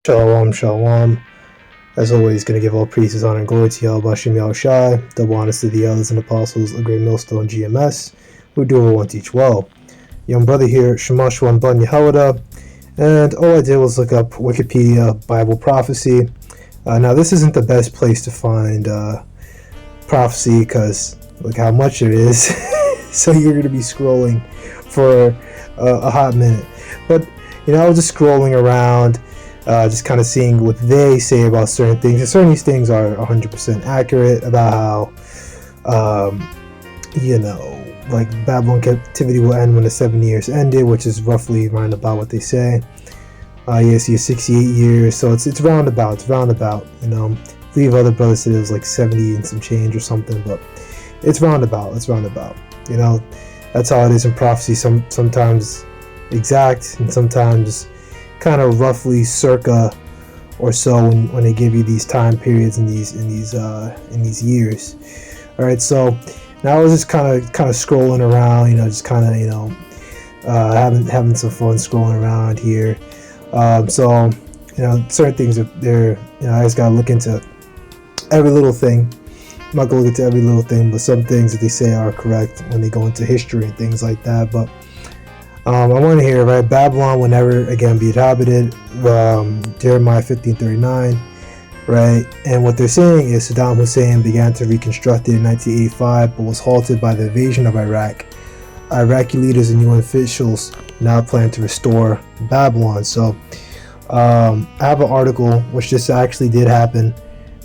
Shalom, shalom. As always, going to give all praises, honor, and glory to Yahweh Bashem Yahushai. Double honors to the elders and apostles, a great millstone GMS, who do what one teach well. Young brother here, Shamash Wan Ban Yehoda, and all I did was look up Wikipedia Bible prophecy. Now, this isn't the best place to find prophecy because look how much it is. So you're going to be scrolling for a hot minute. But, I was just scrolling around, just kind of seeing what they say about certain things. And certain these things are 100% accurate about how, like Babylon captivity will end when the 7 years ended, which is roughly around about what they say. Yes, 68 years, so it's roundabout. I believe other brothers said it was like 70 and some change or something, but it's roundabout. That's how it is in prophecy. Sometimes exact, and sometimes kind of roughly circa or so when they give you these time periods in these years. All right, so now I was just kind of scrolling around, just kind of having some fun scrolling around here. So certain things are there. I just gotta look into every little thing. I'm not gonna look into every little thing, but some things that they say are correct when they go into history and things like that. But I want to hear, right? Babylon will never again be inhabited. Jeremiah 15:39, right? And what they're saying is Saddam Hussein began to reconstruct it in 1985, but was halted by the invasion of Iraq. Iraqi leaders and UN officials now plan to restore Babylon. So I have an article which this actually did happen,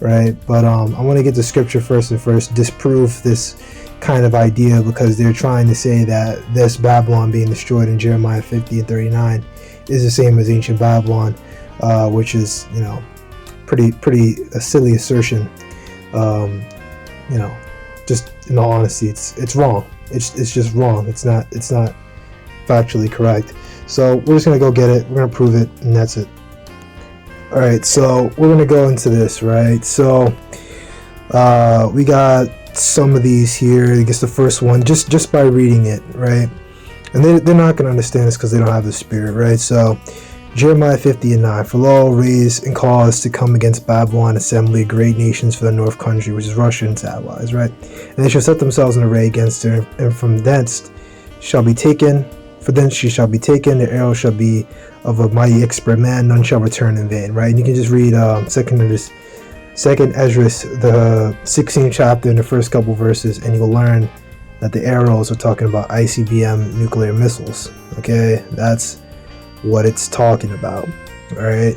right? But I want to get the scripture first disprove this kind of idea, because they're trying to say that this Babylon being destroyed in Jeremiah 50 and 39 is the same as ancient Babylon, which is pretty a silly assertion. Just in all honesty, it's wrong. It's just wrong. It's not factually correct. So we're just gonna go get it. We're gonna prove it, and that's it. All right. So we're gonna go into this, right? So we got some of these here. I guess the first one, just by reading it, right? And they're not gonna understand this because they don't have the spirit, right? So Jeremiah 50:9, for lo, raise and cause to come against Babylon assembly great nations for the north country, which is Russia and its allies, right? And they shall set themselves in array against her, and from thence shall be taken, for thence she shall be taken, the arrow shall be of a mighty expert man, none shall return in vain, right? And you can just read Second Esdras, the 16th chapter, in the first couple verses, and you'll learn that the arrows are talking about ICBM nuclear missiles. Okay, that's what it's talking about. All right,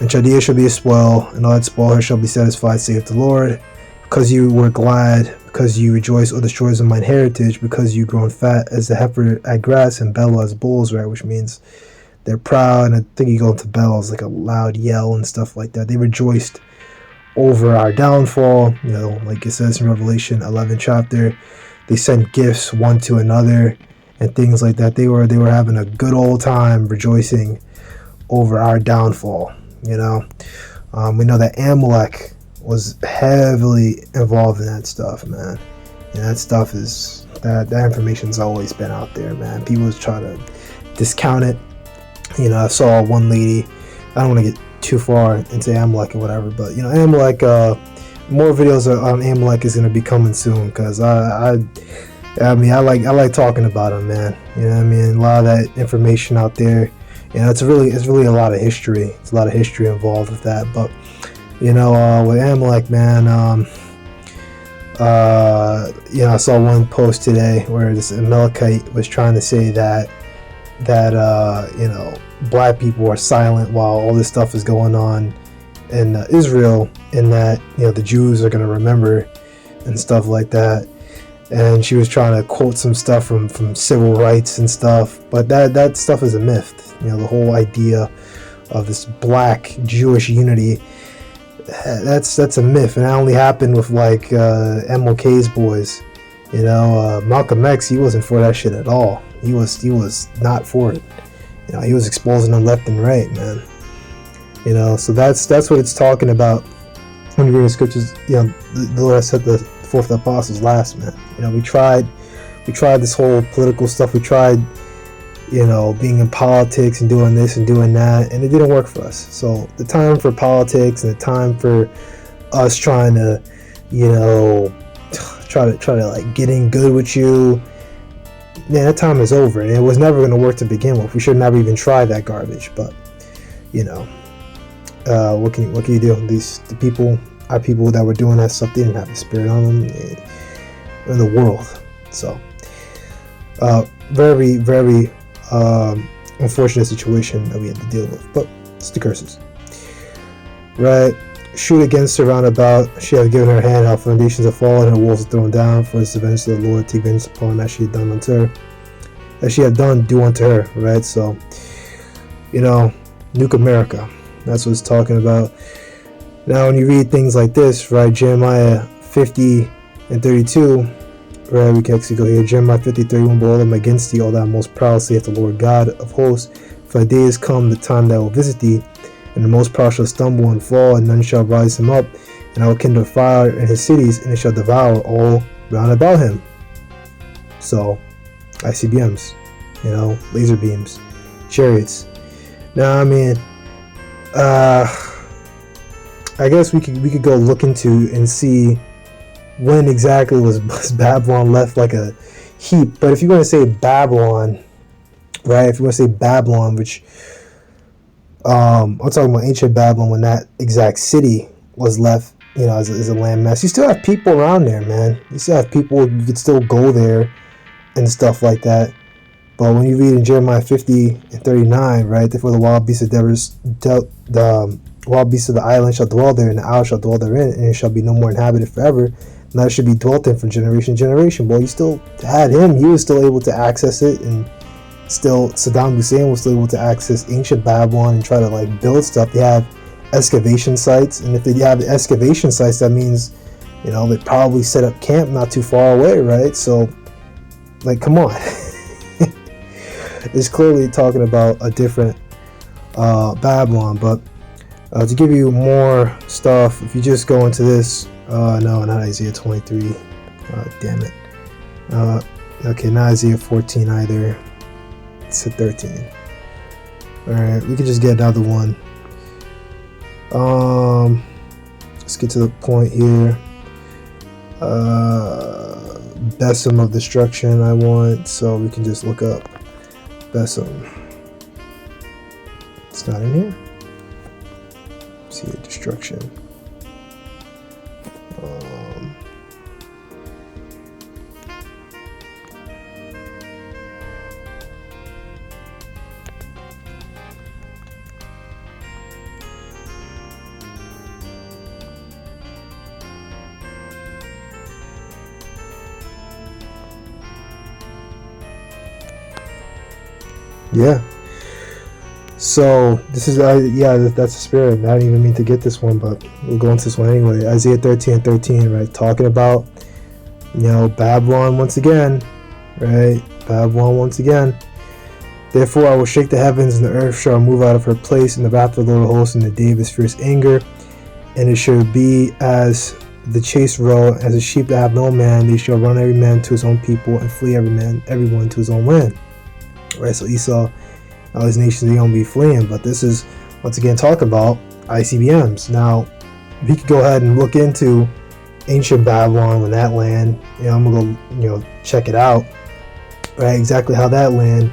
and Chaldea shall be a spoil, and all that spoil her shall be satisfied, saith the Lord. Because you were glad, because you rejoice, O destroyers of mine heritage, because you grown fat as the heifer at grass and bellow as bulls, right? Which means they're proud, and I think you go into bellow as like a loud yell and stuff like that. They rejoiced over our downfall, like it says in Revelation 11 chapter. They sent gifts one to another and things like that. They were having a good old time rejoicing over our downfall. We know that Amalek was heavily involved in that stuff, man. And that stuff is that information's always been out there, man. People try to discount it. I saw one lady, I don't want to get too far into Amalek or whatever, but Amalek, more videos on Amalek is going to be coming soon, because I like talking about him, man. A lot of that information out there, it's really a lot of history. It's a lot of history involved with that. But with Amalek, man, I saw one post today where this Amalekite was trying to say that black people are silent while all this stuff is going on in Israel, and that the Jews are going to remember and stuff like that. And she was trying to quote some stuff from civil rights and stuff, but that stuff is a myth. The whole idea of this black Jewish unity, that's a myth, and that only happened with like MLK's boys. Malcolm X, he wasn't for that shit at all. He was not for it. He was exposing them left and right, man. So that's what it's talking about when you read the scriptures. The Lord set the fourth apostles last, man. We tried this whole political stuff. We tried being in politics and doing this and doing that, and it didn't work for us. So the time for politics and the time for us trying to, try to like getting good with you, man, that time is over, and it was never going to work to begin with. We should never even try that garbage. But what can you do? The people that were doing that stuff, they didn't have the spirit on them in the world. So very, very unfortunate situation that we had to deal with, but it's the curses, right? Shoot against her round about, she hath given her hand, our foundations have fallen, her walls are thrown down, for it's the vengeance of the Lord, take vengeance upon that she had done unto her, as she had done, do unto her, right? So, nuke America, that's what it's talking about. Now, when you read things like this, right, Jeremiah 50 and 32, right, we can actually go here, Jeremiah 50:31, behold, I am against thee, all thou most proud, saith the Lord God of hosts, for the day is come, the time that I will visit thee, and the most proud shall stumble and fall, and none shall rise him up, and I will kindle fire in his cities, and it shall devour all round about him. So, ICBMs, laser beams, chariots. Now, I mean, I guess we could go look into and see when exactly was Babylon left like a heap. But if you want to say Babylon, right? If you want to say Babylon, which I'm talking about ancient Babylon, when that exact city was left, as a landmass, you still have people around there, man. You still have people. You could still go there and stuff like that. But when you read in Jeremiah 50 and 39, right, therefore the wild beasts of the wild beasts of the island shall dwell there, and the owl shall dwell therein, and it shall be no more inhabited forever. And that should be dwelt in from generation to generation. Well, you still had him. He was still able to access it, and still Saddam Hussein was still able to access ancient Babylon and try to like build stuff. They have excavation sites, and if they have excavation sites, that means they probably set up camp not too far away, right? So, like, come on. It's clearly talking about a different Babylon. But to give you more stuff, if you just go into this, no, not Isaiah 23, damn it. Okay, not Isaiah 14 either. It's a 13. Alright, we could just get another one. Let's get to the point here. Besom of destruction I want, so we can just look up Besom. It's not in here. Let's see, destruction. Yeah. So this is that's the spirit. I didn't even mean to get this one, but we'll go into this one anyway. Isaiah 13:13, right? Talking about Babylon once again, right? Babylon once again. Therefore I will shake the heavens, and the earth shall move out of her place in the wrath of the Lord of hosts in the day of his fierce anger, and it shall be as the chase row, as a sheep that have no man. They shall run every man to his own people, and flee everyone to his own land. Right, so Esau, all these nations, they're going to be fleeing, but this is once again talking about ICBMs. Now, if you could go ahead and look into ancient Babylon when that land, I'm going to go, check it out, right, exactly how that land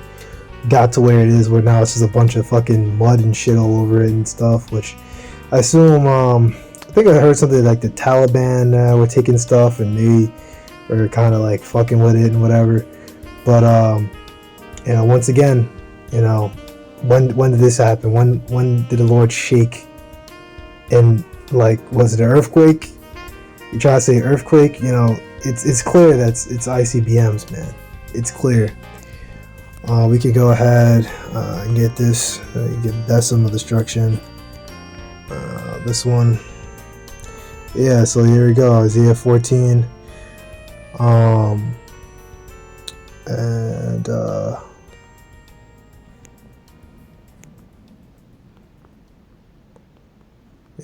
got to where it is, where now it's just a bunch of fucking mud and shit all over it and stuff, which I assume, I think I heard something like the Taliban were taking stuff, and they were kind of like fucking with it and whatever, but, once again, when did this happen? When did the Lord shake? And like, was it an earthquake? You try to say earthquake? It's clear that it's ICBMs, man. It's clear. We could go ahead and get this. You get Besom of destruction. This one. Yeah. So here we go. Isaiah 14.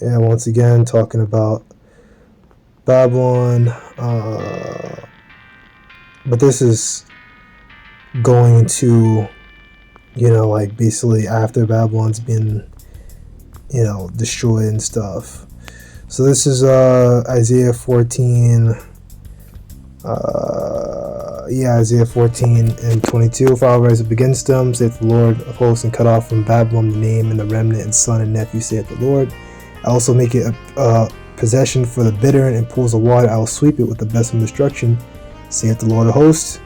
And once again talking about Babylon, but this is going to like basically after Babylon's been, destroyed and stuff. So this is Isaiah 14. Isaiah 14 and 22. If I rise up against them, saith the Lord of hosts, and cut off from Babylon the name and the remnant and son and nephew, saith the Lord. I also make it a possession for the bittern and pools of water. I will sweep it with the best of destruction, saith the Lord of hosts.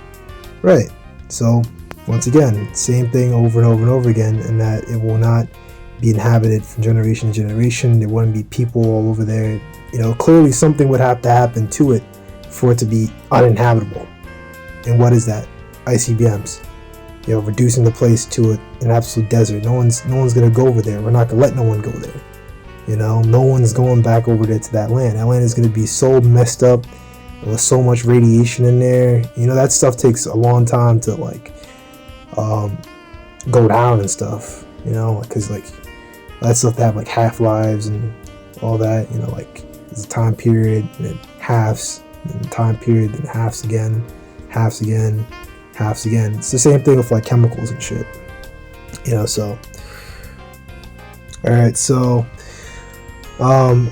Right. So once again, same thing over and over and over again, and that it will not be inhabited from generation to generation. There wouldn't be people all over there. Clearly something would have to happen to it for it to be uninhabitable. And what is that? ICBMs. Reducing the place to an absolute desert. No one's gonna go over there. We're not gonna let no one go there. No one's going back over there to that land. That land is gonna be so messed up with so much radiation in there. That stuff takes a long time to go down and stuff. Because that stuff have half-lives and all that. There's a time period and it halves, and time period then halves again, halves again, halves again. It's the same thing with chemicals and shit. So alright, so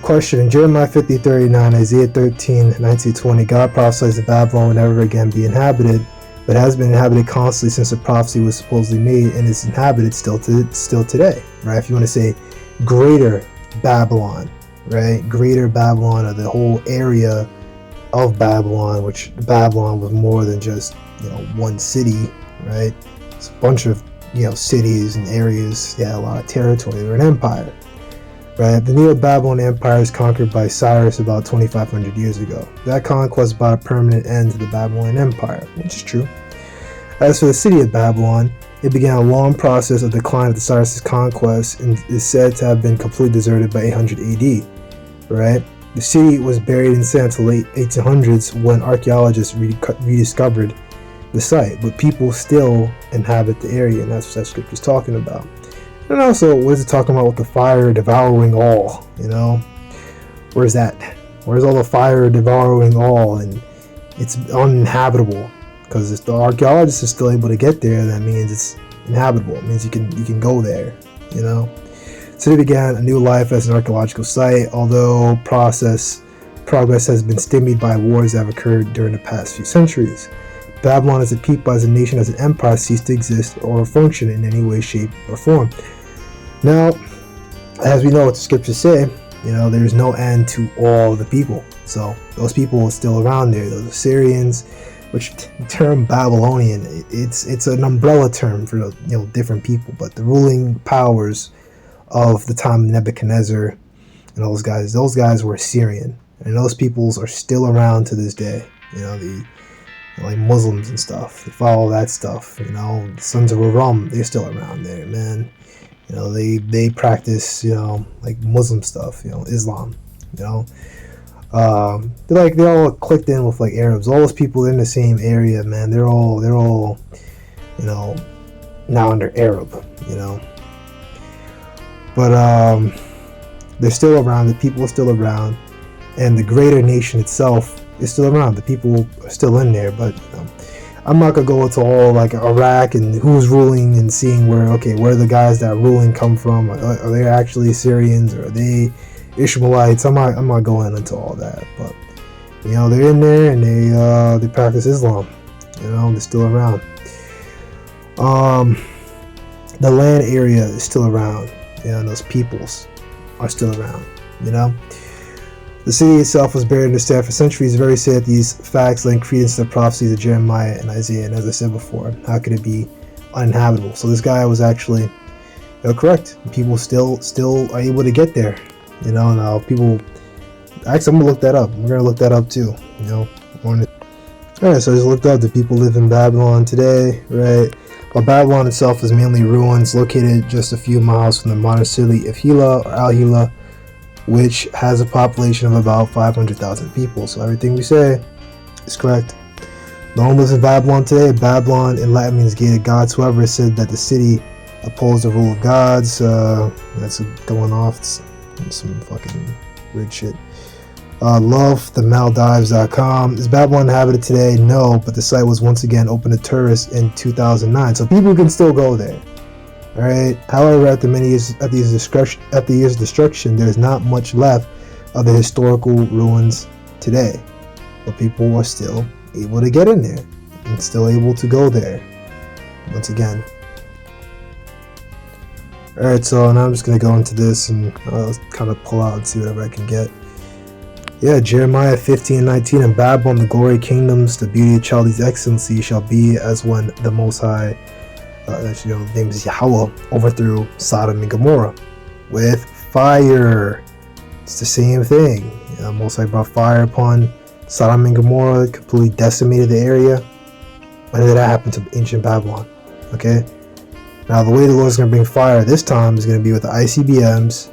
question: in Jeremiah 50:39, Isaiah 13:19-20, God prophesies that Babylon will never again be inhabited, but has been inhabited constantly since the prophecy was supposedly made, and is inhabited still today, right? If you want to say greater Babylon, right? Greater Babylon, or the whole area of Babylon, which Babylon was more than just one city, right? It's a bunch of cities and areas. They had a lot of territory. They were an empire, right? The Neo-Babylon Empire was conquered by Cyrus about 2,500 years ago. That conquest brought a permanent end to the Babylonian Empire, which is true. As for the city of Babylon, it began a long process of decline after Cyrus's conquest and is said to have been completely deserted by 800 AD, right? The city was buried in sand until the late 1800s when archaeologists rediscovered the site, but people still inhabit the area, and that's what that script is talking about. And also, what is it talking about with the fire devouring all? Where's that? Where's all the fire devouring all? And it's uninhabitable, because if the archaeologists are still able to get there, that means it's inhabitable. It means you can go there. The city began a new life as an archaeological site, although progress has been stymied by wars that have occurred during the past few centuries. Babylon as a people, as a nation, as an empire ceased to exist or function in any way, shape, or form. Now, as we know what the scriptures say, there is no end to all the people. So those people are still around there. Those Assyrians, which the term Babylonian, it's an umbrella term for different people, but the ruling powers of the time of Nebuchadnezzar and those guys were Assyrian, and those peoples are still around to this day. The Muslims and stuff, they follow that stuff. The Sons of Aram, they're still around there, man. They practice Muslim stuff, Islam. They're all clicked in with Arabs. All those people in the same area, man. They're all now under Arab. But they're still around. The people are still around, and the greater nation itself is still around. The people are still in there. But I'm not gonna go into all Iraq and who's ruling and seeing where the guys that are ruling come from. Are they actually Syrians, or are they Ishmaelites? I'm not going into all that. But they're in there, and they practice Islam. They're still around. The land area is still around. And those peoples are still around. The city itself was buried in the sand for centuries. Very sad these facts lend credence to the prophecies of Jeremiah and Isaiah. And as I said before, how could it be uninhabitable? So this guy was actually correct. People still are able to get there. Now people. Actually, I'm gonna look that up. We're gonna look that up too. Alright, so I just looked up. The people live in Babylon today, right? While Babylon itself is mainly ruins, located just a few miles from the modern city of Hila or Al-Hila, which has a population of about 500,000 people. So everything we say is correct. No one lives in Babylon today. Babylon in Latin means gated gods. Whoever said that the city upholds the rule of gods, that's going off some fucking weird shit. LoveTheMaldives.com. Is Babylon inhabited today? No, but the site was once again open to tourists in 2009, so people can still go there. Alright. However, after many years of destruction, there is not much left of the historical ruins today. But people are still able to get in there and still able to go there. Once again. Alright, so now I'm just going to go into this and I'll kind of pull out and see whatever I can get. Yeah, Jeremiah 15:19, and Babylon, the glory kingdoms, the beauty of Chaldees' excellency, shall be as when the Most High, the name is Yahweh, overthrew Sodom and Gomorrah with fire. It's the same thing. Most High brought fire upon Sodom and Gomorrah, completely decimated the area. When did that happen to ancient Babylon? Okay. Now the way the Lord's going to bring fire this time is going to be with the ICBMs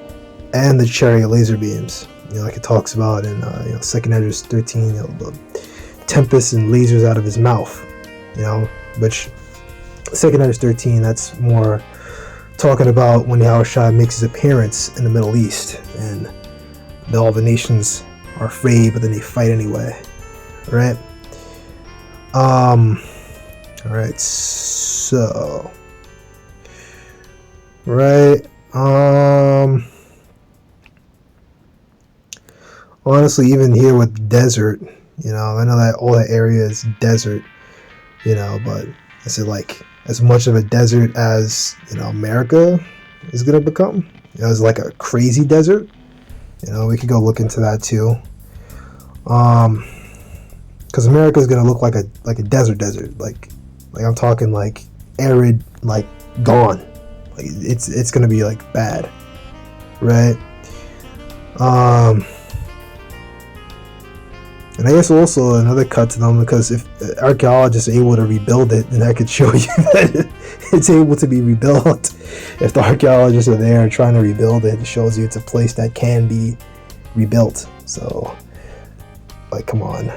and the chariot laser beams. Like it talks about in 2nd Esdras 13, the tempest and lasers out of his mouth. Which 2nd Esdras 13, that's more talking about when Yahushua makes his appearance in the Middle East and all the nations are afraid, but then they fight anyway. Right? Alright, so honestly, even here with desert, I know that all that area is desert, but is it like as much of a desert as America is gonna become? It's like a crazy desert. We could go look into that too. Because America is gonna look like a desert, like I'm talking like arid, like gone. Like it's gonna be like bad, right? And I guess also another cut to them, because if archaeologists are able to rebuild it, then that could show you that it's able to be rebuilt. If the archaeologists are there and trying to rebuild it, it shows you it's a place that can be rebuilt. So, like, come on.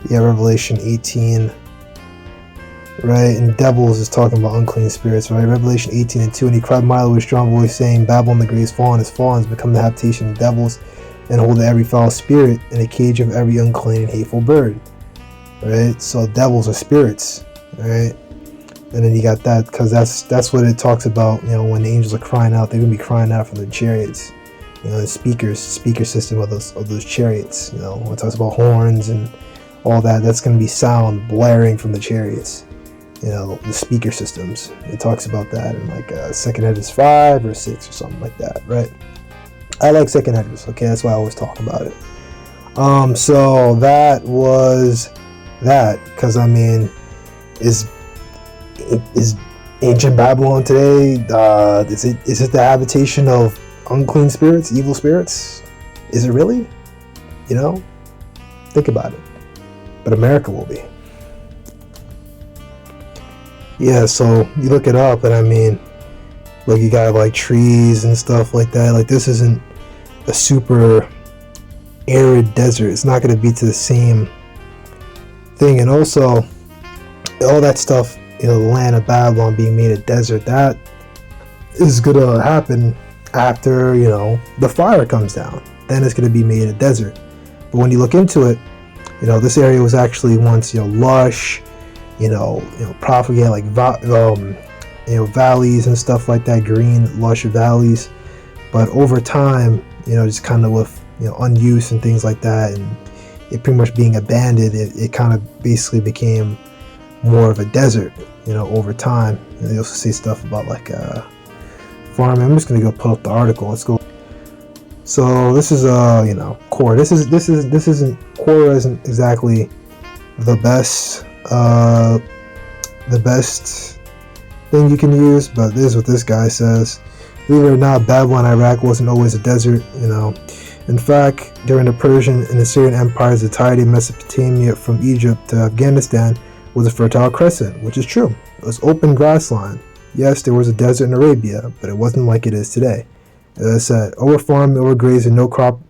Yeah, Revelation 18. Right, and devils is talking about unclean spirits, right? Revelation 18:2, and he cried mightily with a strong voice, saying, Babylon the great is fallen, has become the habitation of devils, and hold every foul spirit, in a cage of every unclean and hateful bird. Right, so devils are spirits, right? And then you got that, because that's what it talks about. When the angels are crying out, they're gonna be crying out from their chariots. The speaker system of those chariots. When it talks about horns and all that, that's gonna be sound blaring from the chariots. The speaker systems. It talks about that in like 2nd Esdras 5 or 6 or something like that, right? I like 2nd Esdras, okay? That's why I always talk about it. So that was that, because is ancient Babylon today? Is it the habitation of unclean spirits, evil spirits? Is it really? Think about it. But America will be. Yeah, so you look it up, and like you got like trees and stuff like that. Like this isn't a super arid desert. It's not going to be to the same thing. And also, all that stuff, the land of Babylon being made a desert, that is going to happen after, the fire comes down. Then it's going to be made a desert. But when you look into it, this area was actually once, lush, propagate like valleys and stuff like that, green, lush valleys. But over time, just kind of with unuse and things like that, and it pretty much being abandoned, it kind of basically became more of a desert. Over time. And they also say stuff about like farming. I'm just gonna go pull up the article. Let's go. So this is Quora. This isn't Quora isn't exactly the best thing you can use, but this is what this guy says. Believe it or not, Babylon, Iraq wasn't always a desert. In fact, during the Persian and Assyrian empires, the entirety of Mesopotamia from Egypt to Afghanistan was a fertile crescent, which is true. It was open grassland. Yes, there was a desert in Arabia, but it wasn't like it is today. As I said, overfarming, overgrazing, no crop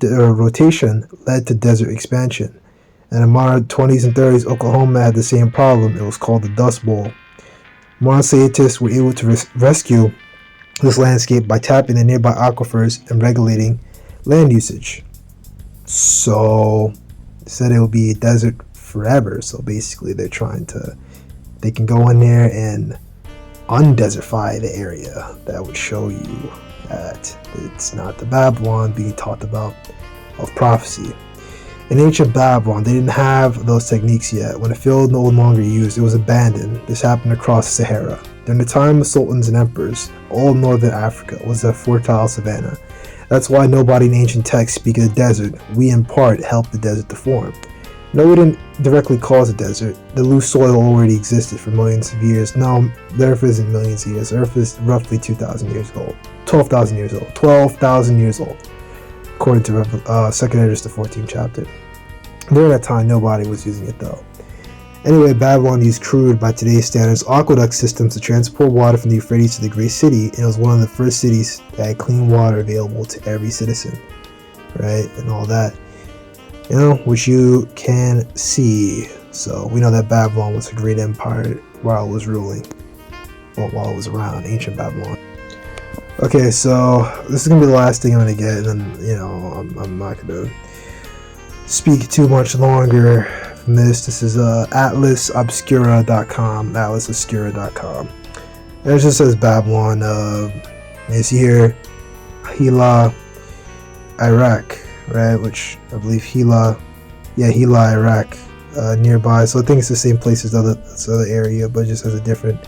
rotation led to desert expansion. And in the modern 20s and 30s, Oklahoma had the same problem. It was called the Dust Bowl. Modern scientists were able to rescue this landscape by tapping the nearby aquifers and regulating land usage. So, they said it will be a desert forever. So basically, they can go in there and undesertify the area that would show you that it's not the Babylon being talked about of prophecy. In ancient Babylon, they didn't have those techniques yet. When a field no longer used, it was abandoned. This happened across the Sahara. During the time of sultans and emperors, all of northern Africa was a fertile savanna. That's why nobody in ancient texts speak of the desert. We, in part, helped the desert to form. No, we didn't directly cause the desert. The loose soil already existed for millions of years. No, the Earth isn't millions of years. The Earth is roughly 2,000 years old. 12,000 years old. 12,000 years old. According to 2nd Esdras, the 14th chapter. During that time, nobody was using it though. Anyway, Babylon used crude, by today's standards, aqueduct systems to transport water from the Euphrates to the great city, and it was one of the first cities that had clean water available to every citizen, right? And all that, which you can see. So we know that Babylon was a great empire while it was ruling, or while it was around, ancient Babylon. Okay, so this is gonna be the last thing I'm gonna get, and then I'm not gonna speak too much longer from this. This is atlasobscura.com, atlasobscura.com, and it just says Babylon. You see here, Hila, Iraq, right? Which I believe Hila, Iraq, nearby. So I think it's the same place as this other area, but it just has a different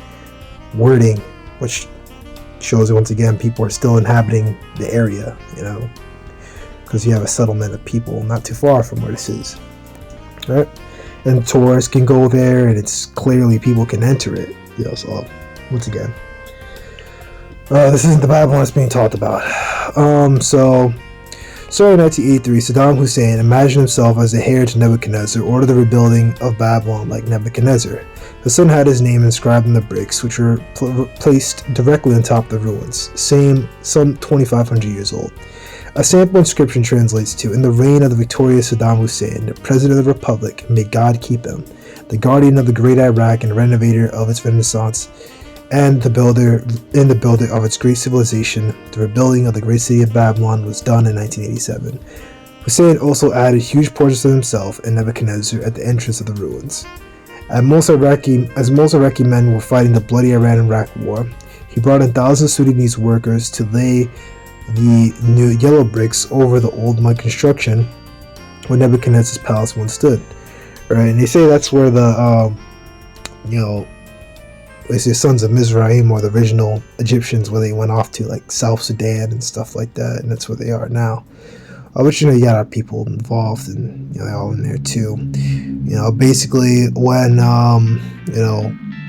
wording, which shows once again people are still inhabiting the area, because you have a settlement of people not too far from where this is, right? And tourists can go there, and it's clearly people can enter it, so once again, this isn't the Babylon that's being talked about. So starting in 1983, Saddam Hussein imagined himself as the heir to Nebuchadnezzar, ordered the rebuilding of Babylon like Nebuchadnezzar. The son had his name inscribed on the bricks, which were placed directly on top of the ruins, some 2,500 years old. A sample inscription translates to, "In the reign of the victorious Saddam Hussein, the President of the Republic, may God keep him, the guardian of the great Iraq and renovator of its renaissance, and the builder of its great civilization. The rebuilding of the great city of Babylon was done in 1987. Hussein also added huge portraits of himself and Nebuchadnezzar at the entrance of the ruins. As most Iraqi men were fighting the bloody Iran-Iraq war, he brought in thousands of Sudanese workers to lay the new yellow bricks over the old mud construction where Nebuchadnezzar's palace once stood." Right, and they say that's where the they say sons of Mizraim, or the original Egyptians, where they went off to like South Sudan and stuff like that, and that's where they are now. But you got our people involved, and they're all in there too. Basically when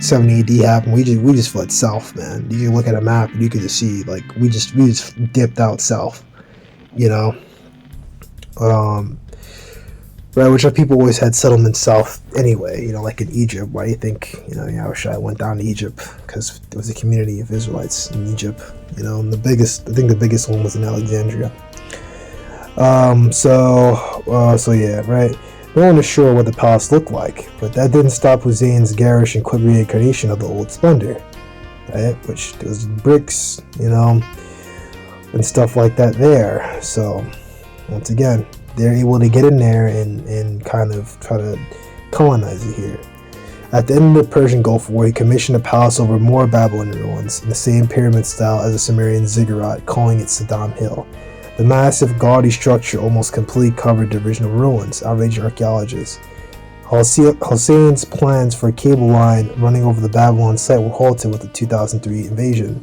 70 AD happened, we just fled south, man. You can look at a map and you can just see like we just dipped out south, right? Which our people always had settlements south anyway. Like in Egypt. Why do you think Yahushua went down to Egypt? Because there was a community of Israelites in Egypt. And the biggest one was in Alexandria. So yeah, right. No one is sure what the palace looked like, but that didn't stop Hussein's garish and quick reincarnation of the old splendor, right? Which was bricks, and stuff like that there. So once again, they're able to get in there and kind of try to colonize it here. At the end of the Persian Gulf War, he commissioned a palace over more Babylonian ruins in the same pyramid style as the Sumerian ziggurat, calling it Saddam Hill. The massive, gaudy structure almost completely covered the original ruins, outraging archaeologists. Hussein's plans for a cable line running over the Babylon site were halted with the 2003 invasion.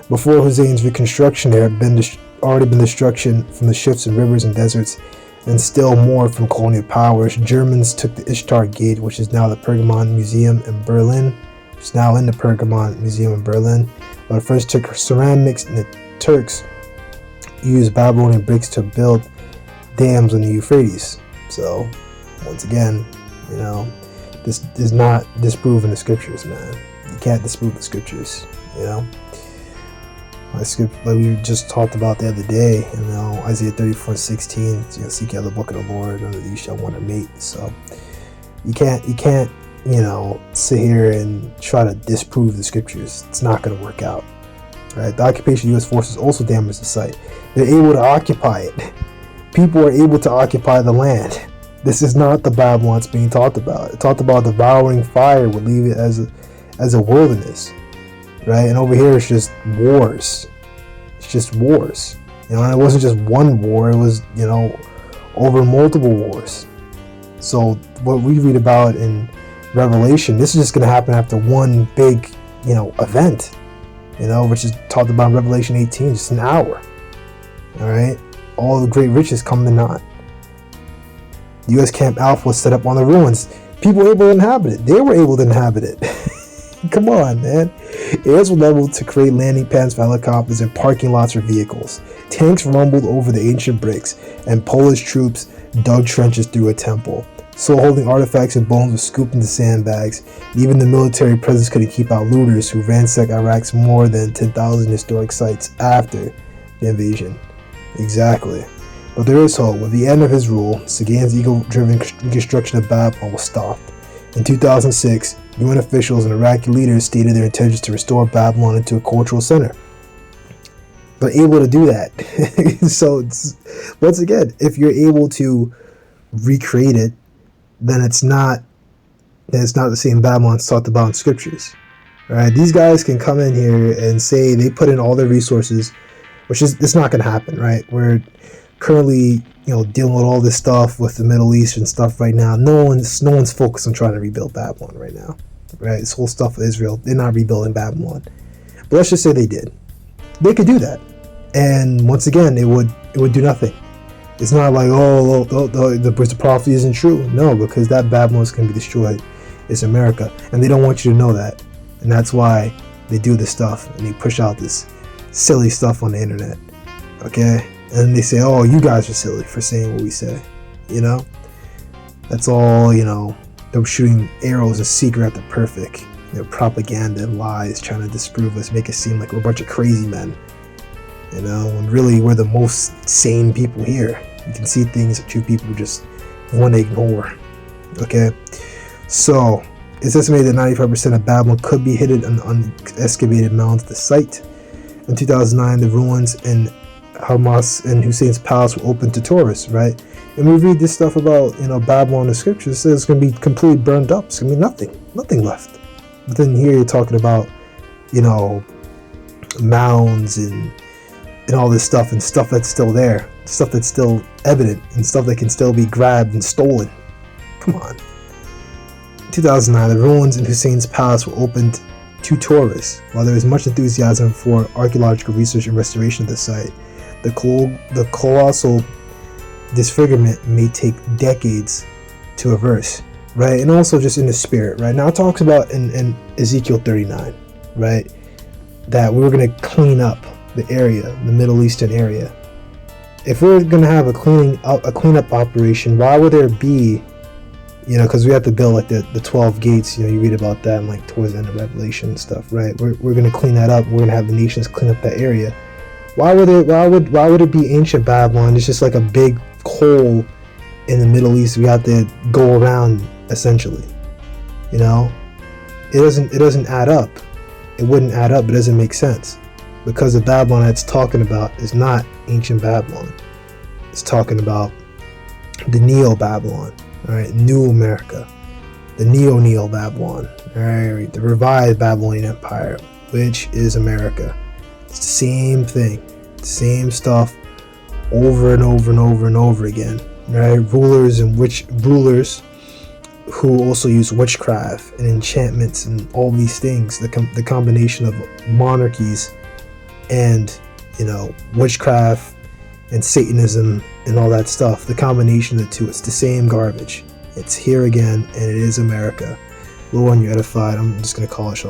Before Hussein's reconstruction, there had already been destruction from the shifts in rivers and deserts, and still more from colonial powers. Germans took the Ishtar Gate, which is now the Pergamon Museum in Berlin. It's now in the Pergamon Museum in Berlin. But the French took ceramics, and the Turks used Babylonian bricks to build dams on the Euphrates. So, once again, this is not disproving the scriptures, man. You can't disprove the scriptures, Like we just talked about the other day, Isaiah 34:16. Seek out the book of the Lord, and you shall want to mate. So, you can't, sit here and try to disprove the scriptures. It's not going to work out. Right? The occupation of U.S. forces also damaged the site. They're able to occupy it. People are able to occupy the land. This is not the Babylon that's being talked about. It talked about devouring fire would leave it as a wilderness. right? And over here it's just wars. It's just wars. And it wasn't just one war, it was, over multiple wars. So what we read about in Revelation, this is just going to happen after one big, event, which is talked about in Revelation 18, just an hour. All right? All the great riches come to naught. U.S. Camp Alpha was set up on the ruins. People were able to inhabit it. They were able to inhabit it. Come on, man. Areas were leveled to create landing pads for helicopters and parking lots for vehicles. Tanks rumbled over the ancient bricks, and Polish troops dug trenches through a temple. Soul-holding artifacts and bones were scooped into sandbags. Even the military presence couldn't keep out looters who ransacked Iraq's more than 10,000 historic sites after the invasion. Exactly. But there is hope. With the end of his rule, Sagan's ego-driven reconstruction of Babylon was stopped. In 2006, UN officials and Iraqi leaders stated their intentions to restore Babylon into a cultural center. But able to do that. So, once again, if you're able to recreate it, then it's not the same Babylon it's talked about in scriptures. All right, these guys can come in here and say they put in all their resources, which is it's not going to happen, right? We're currently, dealing with all this stuff with the Middle East and stuff right now. No one's focused on trying to rebuild Babylon right now, right? This whole stuff with Israel, they're not rebuilding Babylon. But let's just say they did. They could do that, and once again, it would do nothing. It's not like, the prophecy isn't true. No, because that Babylon is going to be destroyed. It's America, and they don't want you to know that, and that's why they do this stuff and they push out this silly stuff on the internet. Okay. And they say, oh, you guys are silly for saying what we say. That's all, they're shooting arrows in secret at the perfect. Propaganda and lies trying to disprove us, make it seem like we're a bunch of crazy men. When really we're the most sane people here. You can see things that you people just want to ignore. Okay? So, it's estimated that 95% of Babylon could be hidden in unexcavated mounds at the site. In 2009, the ruins in Hamas and Hussein's palace were open to tourists, right? And we read this stuff about, Babylon in the scriptures. It says it's going to be completely burned up. It's going to be nothing left. But then here you're talking about, mounds and all this stuff and stuff that's still there, stuff that's still evident and stuff that can still be grabbed and stolen. Come on. In 2009, the ruins in Hussein's palace were opened to tourists. While there is much enthusiasm for archaeological research and restoration of the site, the colossal disfigurement may take decades to reverse, right? And also just in the spirit, right? Now it talks about in Ezekiel 39, right, that we were going to clean up the area, the Middle Eastern area. If we're going to have a cleanup operation, why would there be, because we have to build like the 12 gates, you read about that and towards the end of Revelation and stuff, right? We're going to clean that up. We're going to have the nations clean up that area. Why would it be ancient Babylon? It's just like a big hole in the Middle East we have to go around, essentially. It doesn't add up. It wouldn't add up. It doesn't make sense, because the Babylon that's talking about is not ancient Babylon. It's talking about the Neo-Babylon, all right, New America, the Neo Babylon, all right, the revived Babylonian Empire, which is America. It's the same thing, same stuff, over and over and over and over again. Right? Rulers who also use witchcraft and enchantments and all these things. The combination of monarchies and witchcraft and Satanism and all that stuff. The combination of the two, it's the same garbage. It's here again, and it is America. Lord, you're edified. I'm just gonna call it.